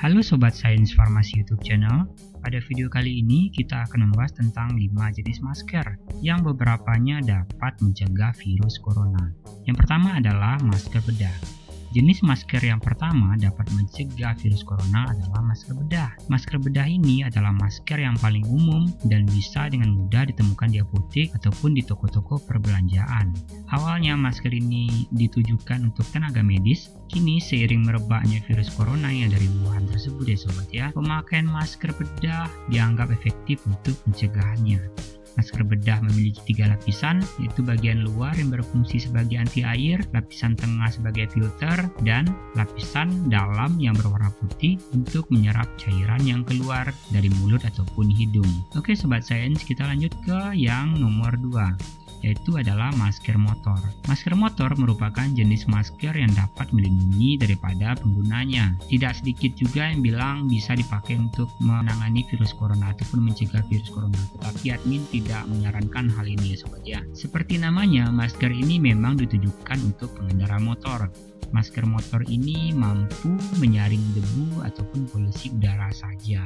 Halo Sobat Sains Farmasi YouTube channel. Pada video kali ini kita akan membahas tentang 5 jenis masker yang beberapanya dapat mencegah virus corona. Yang pertama adalah masker bedah. Jenis masker yang pertama dapat mencegah virus corona adalah masker bedah. Masker bedah ini adalah masker yang paling umum dan bisa dengan mudah ditemukan di apotek ataupun di toko-toko perbelanjaan. Awalnya masker ini ditujukan untuk tenaga medis. Kini seiring merebaknya virus corona yang dari Wuhan tersebut ya sobat ya, pemakaian masker bedah dianggap efektif untuk pencegahannya. Masker bedah memiliki 3 lapisan, yaitu bagian luar yang berfungsi sebagai anti air, lapisan tengah sebagai filter, dan lapisan dalam yang berwarna putih untuk menyerap cairan yang keluar dari mulut ataupun hidung. Oke Sobat Sains, kita lanjut ke yang nomor 2. Yaitu adalah masker motor. Masker motor merupakan jenis masker yang dapat melindungi daripada penggunanya. Tidak sedikit juga yang bilang bisa dipakai untuk menangani virus corona ataupun mencegah virus corona, tetapi admin tidak menyarankan hal ini ya sobat ya. Seperti namanya, masker ini memang ditujukan untuk pengendara motor. Masker motor ini mampu menyaring debu ataupun polusi udara saja.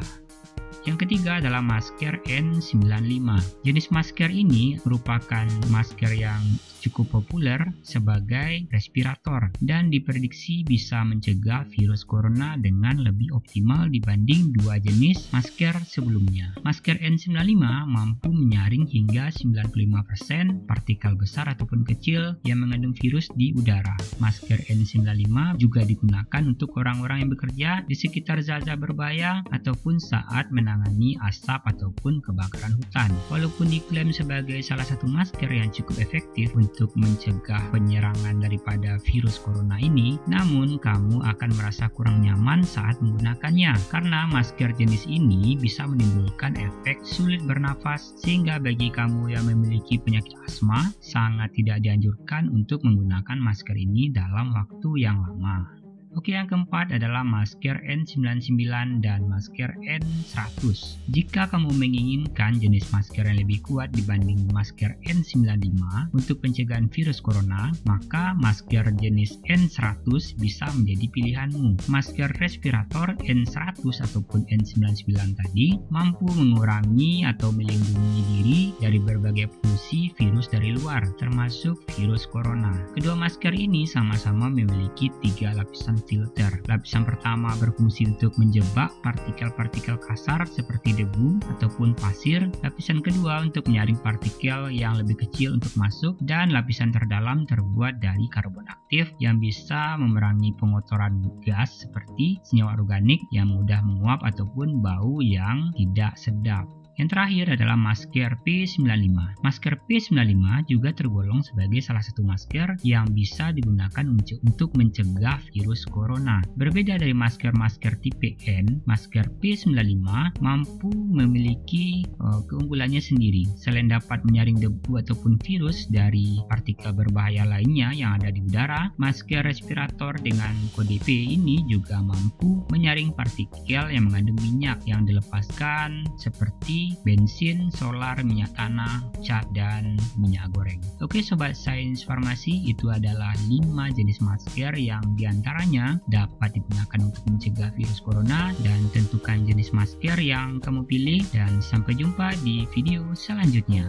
Yang ketiga adalah masker N95. Jenis masker ini merupakan masker yang cukup populer sebagai respirator dan diprediksi bisa mencegah virus corona dengan lebih optimal dibanding 2 jenis masker sebelumnya. Masker N95 mampu menyaring hingga 95% partikel besar ataupun kecil yang mengandung virus di udara. Masker N95 juga digunakan untuk orang-orang yang bekerja di sekitar zat-zat berbahaya ataupun saat menangani asap ataupun kebakaran hutan. Walaupun diklaim sebagai salah satu masker yang cukup efektif untuk mencegah penyerangan daripada virus corona ini, namun kamu akan merasa kurang nyaman saat menggunakannya karena masker jenis ini bisa menimbulkan efek sulit bernafas, sehingga bagi kamu yang memiliki penyakit asma sangat tidak dianjurkan untuk menggunakan masker ini dalam waktu yang lama. Oke, yang keempat adalah masker N99 dan masker N100. Jika kamu menginginkan jenis masker yang lebih kuat dibanding masker N95 untuk pencegahan virus corona, maka masker jenis N100 bisa menjadi pilihanmu. Masker respirator N100 ataupun N99 tadi mampu mengurangi atau melindungi diri dari berbagai polusi virus dari luar, termasuk virus corona. Kedua masker ini sama-sama memiliki 3 lapisan filter. Lapisan pertama berfungsi untuk menjebak partikel-partikel kasar seperti debu ataupun pasir. Lapisan kedua untuk menyaring partikel yang lebih kecil untuk masuk, dan lapisan terdalam terbuat dari karbon aktif yang bisa memerangi pengotoran gas seperti senyawa organik yang mudah menguap ataupun bau yang tidak sedap. Yang terakhir adalah masker P95. Masker P95 juga tergolong sebagai salah satu masker yang bisa digunakan untuk mencegah virus corona. Berbeda dari masker-masker tipe N, masker P95 mampu memiliki keunggulannya sendiri. Selain dapat menyaring debu ataupun virus dari partikel berbahaya lainnya yang ada di udara, masker respirator dengan kode P ini juga mampu menyaring partikel yang mengandung minyak yang dilepaskan seperti bensin, solar, minyak tanah, cat, dan minyak goreng. Oke Sobat Sains Farmasi, itu adalah 5 jenis masker yang diantaranya dapat digunakan untuk mencegah virus corona, dan tentukan jenis masker yang kamu pilih, dan sampai jumpa di video selanjutnya.